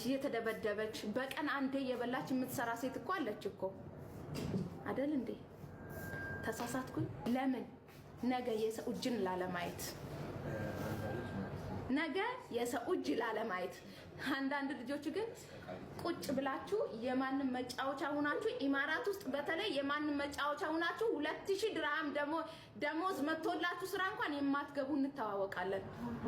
እየተደበደበች በቀን አንዴ የበላች የምትሰራ ሴት እኮ አለች እኮ አይደል እንዴ? ተሳሳትኩኝ? ለምን ነገ የሰው እጅን ላለማየት ነገ የሰው እጅ ላለማየት። አንዳንድ ልጆች ግን ቁጭ ብላችሁ የማንም መጫወቻ ሆናችሁ ኢማራት ውስጥ በተለይ የማንም መጫወቻ ሆናችሁ 2000 ድርሃም ደሞዝ መጥቶላችሁ ስራ እንኳን የማትገቡ እንተዋወቃለን።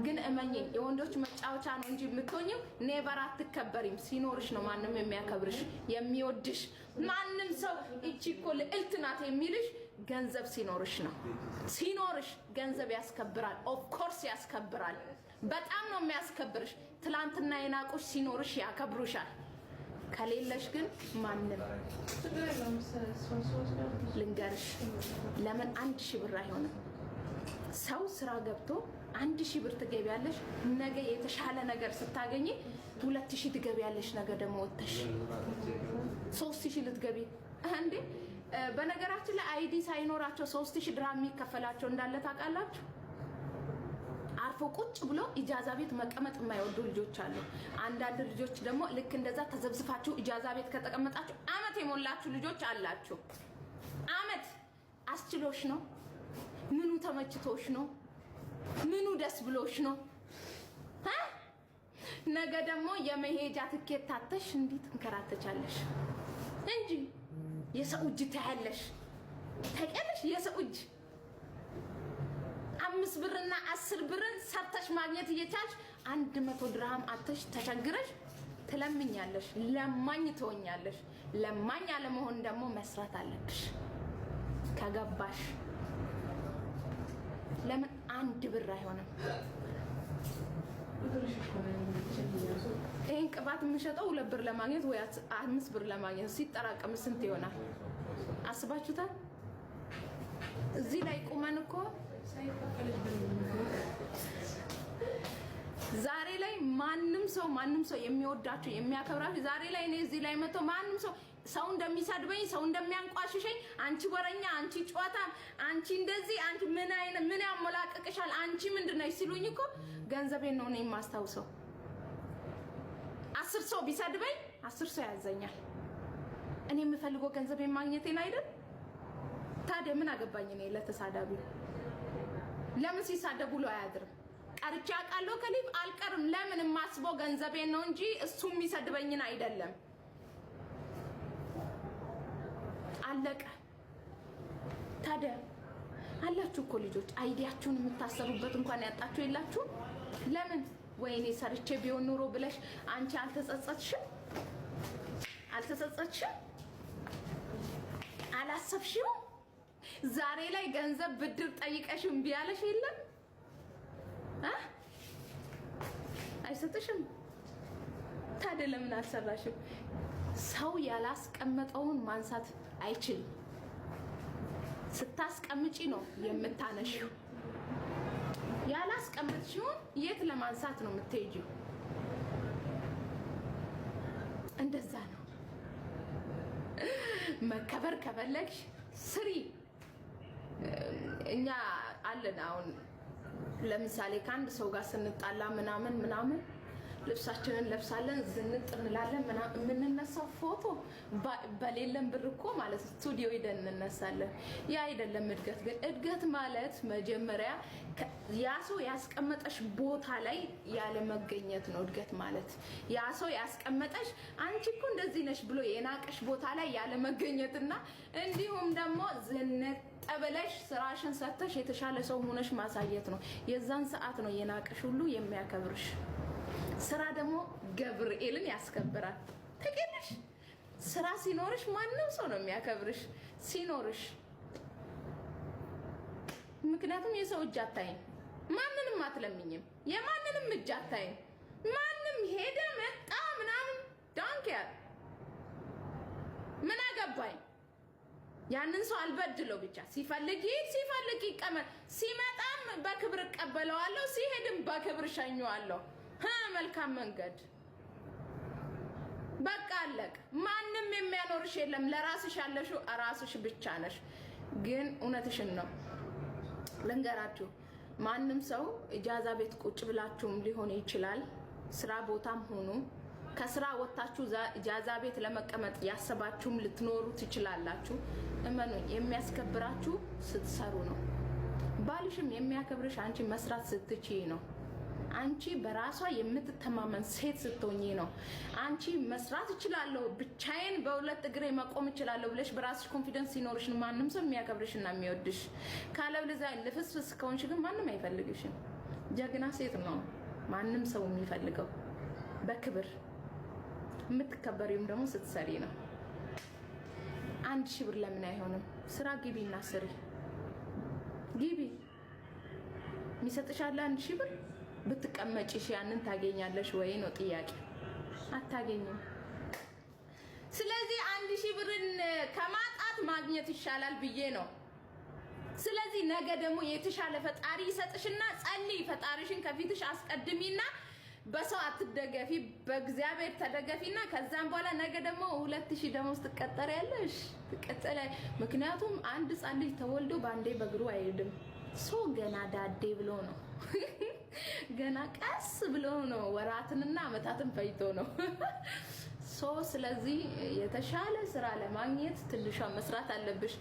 ግን እመኚኝ የወንዶች መጫወቻ ነው እንጂ የምትሆኚው ኔቨር አትከበሪም። ሲኖርሽ ነው ማንም የሚያከብርሽ የሚወድሽ። ማንም ሰው እቺ እኮ ልዕልት ናት የሚልሽ ገንዘብ ሲኖርሽ ነው። ሲኖርሽ ገንዘብ ያስከብራል። ኦፍ ኮርስ ያስከብራል። በጣም ነው የሚያስከብርሽ። ትላንትና የናቁሽ ሲኖርሽ ያከብሩሻል። ከሌለሽ ግን ማንም ልንገርሽ፣ ለምን 1000 ብር አይሆንም? ሰው ስራ ገብቶ 1000 ብር ትገቢያለሽ። ነገ የተሻለ ነገር ስታገኚ 2000 ትገቢያለሽ። ነገ ደግሞ ወጥተሽ 3000 ልትገቢ እንዴ? በነገራችን ላይ አይዲ ሳይኖራቸው 3000 ድርሃም የሚከፈላቸው እንዳለ ታውቃላችሁ? አርፎ ቁጭ ብሎ ኢጃዛ ቤት መቀመጥ የማይወዱ ልጆች አሉ። አንዳንድ ልጆች ደግሞ ልክ እንደዛ ተዘብዝፋችሁ ኢጃዛ ቤት ከተቀመጣችሁ አመት የሞላችሁ ልጆች አላችሁ። አመት አስችሎሽ ነው? ምኑ ተመችቶሽ ነው? ምኑ ደስ ብሎሽ ነው? ነገ ደግሞ የመሄጃ ትኬት ታተሽ እንዴት እንከራተቻለሽ እንጂ የሰው እጅ ታያለሽ። ታውቂያለሽ? የሰው እጅ 5 ብርና 10 ብርን ሰርተሽ ማግኘት እየቻልሽ 100 ድርሃም አተሽ ተቸግረሽ ትለምኛለሽ። ለማኝ ትሆኛለሽ። ለማኝ አለመሆን ደግሞ መስራት አለብሽ ከገባሽ። ለምን 1 ብር አይሆንም? ይሄን ቅባት የምንሸጠው 2 ብር ለማግኘት ወይ 5 ብር ለማግኘት ሲጠራቀም ስንት ይሆናል? አስባችሁታል? እዚህ ላይ ቁመን እኮ ዛሬ ላይ ማንም ሰው የሚወዳችሁ የሚያከብራችሁ ዛሬ ላይ እኔ እዚህ ላይ መጥቶ ማንም ሰው እንደሚሳድበኝ ሰው እንደሚያንቋሽሸኝ አንቺ ወረኛ፣ አንቺ ጨዋታ፣ አንቺ እንደዚህ፣ አንቺ ምን ያሞላቀቅሻል፣ አንቺ ምንድነው ሲሉኝ እኮ ገንዘቤን ነው የማስታውሰው። 10 ሰው ቢሰድበኝ 10 ሰው ያዘኛል። እኔ የምፈልገው ገንዘቤን ማግኘቴን አይደል? ታዲያ ምን አገባኝ እኔ ለተሳዳቢው? ለምን ሲሳደቡ ነው አያድርም? ቀርቻ ቃሎ ከሊብ አልቀርም። ለምን የማስበው ገንዘቤን ነው እንጂ እሱ የሚሰድበኝን አይደለም። አለቀ። ታዲያ አላችሁ እኮ ልጆች አይዲያችሁን የምታሰሩበት እንኳን ያጣችሁ የላችሁ? ለምን ወይኔ ሰርቼ ቢሆን ኑሮ ብለሽ አንቺ አልተጸጸትሽም? አላሰብሽም? ዛሬ ላይ ገንዘብ ብድር ጠይቀሽም ቢያለሽ የለም አይሰጥሽም። ታዲያ ለምን አልሰራሽም? ሰው ያላስቀመጠውን ማንሳት አይችልም። ስታስቀምጪ ነው የምታነሺው። ያላስቀመጥሽውን የት ለማንሳት ነው የምትሄጂው? እንደዛ ነው። መከበር ከፈለግሽ ስሪ። እኛ አለን አሁን ለምሳሌ ከአንድ ሰው ጋር ስንጣላ ምናምን ልብሳችንን ለብሳለን ዝንጥ እንላለን የምንነሳው ፎቶ በሌለን ብር እኮ ማለት ስቱዲዮ ሄደን እንነሳለን። ያ አይደለም እድገት። ግን እድገት ማለት መጀመሪያ ያ ሰው ያስቀመጠሽ ቦታ ላይ ያለ መገኘት ነው እድገት ማለት። ያ ሰው ያስቀመጠሽ አንቺ እኮ እንደዚህ ነሽ ብሎ የናቀሽ ቦታ ላይ ያለ መገኘትና እንዲሁም ደግሞ ዝንጥ ጠበለሽ ስራሽን ሰተሽ የተሻለ ሰው ሆነሽ ማሳየት ነው። የዛን ሰዓት ነው የናቀሽ ሁሉ የሚያከብርሽ። ስራ ደግሞ ገብርኤልን ያስከብራል። ተቀለሽ ስራ ሲኖርሽ ማንም ሰው ነው የሚያከብርሽ ሲኖርሽ። ምክንያቱም የሰው እጅ አታይም። ማንንም አትለምኝም። የማንንም እጅ አታይም። ማንም ሄደ መጣ ምናምን ዳንኪያ ምን አገባኝ? ያንን ሰው አልበድለው ብቻ። ሲፈልግ ይቀመጥ። ሲመጣም በክብር እቀበለዋለሁ፣ ሲሄድም በክብር ሸኘዋለሁ። መልካም መንገድ። በቃ አለቀ። ማንም የሚያኖርሽ የለም። ለራስሽ ያለሽው ራስሽ ብቻ ነሽ። ግን እውነትሽን ነው ልንገራችሁ፣ ማንም ሰው ኢጃዛ ቤት ቁጭ ብላችሁም ሊሆን ይችላል፣ ስራ ቦታም ሆኖ ከስራ ወጣችሁ ጃዛ ቤት ለመቀመጥ ያሰባችሁም ልትኖሩ ትችላላችሁ። እመኑኝ የሚያስከብራችሁ ስትሰሩ ነው። ባልሽም የሚያከብርሽ አንቺ መስራት ስትችይ ነው። አንቺ በራሷ የምትተማመን ሴት ስትሆኚ ነው። አንቺ መስራት እችላለሁ ብቻዬን በሁለት እግሬ መቆም እችላለሁ ብለሽ በራስሽ ኮንፊደንስ ሲኖርሽ ማንም ሰው የሚያከብርሽና የሚወድሽ። ካለበለዚያ ልፍስፍስ ከሆንሽ ግን ማንም አይፈልግሽም። ጀግና ሴት ነው ማንም ሰው የሚፈልገው በክብር። የምትከበሪውም ደግሞ ስትሰሪ ነው። 1000 ብር ለምን አይሆንም? ስራ ግቢና ስሪ። ግቢ የሚሰጥሻለ 1000 ብር ብትቀመጪሽ ያንን ታገኛለሽ ወይ ነው ጥያቄ። አታገኝም። ስለዚህ 1000 ብርን ከማጣት ማግኘት ይሻላል ብዬ ነው። ስለዚህ ነገ ደግሞ የተሻለ ፈጣሪ ይሰጥሽና ጸልይ። ፈጣሪሽን ከፊትሽ አስቀድሚና በሰው አትደገፊ፣ በእግዚአብሔር ተደገፊና ከዛም በኋላ ነገ ደግሞ 2000 ደሞዝ ትቀጠሪያለሽ። ምክንያቱም አንድ ሕፃን ልጅ ተወልዶ ባንዴ በእግሩ አይሄድም። ሶ ገና ዳዴ ብሎ ነው ገና ቀስ ብሎ ነው ወራትንና አመታትን ፈይቶ ነው። ሶ ስለዚህ የተሻለ ስራ ለማግኘት ትንሿ መስራት አለብሽ።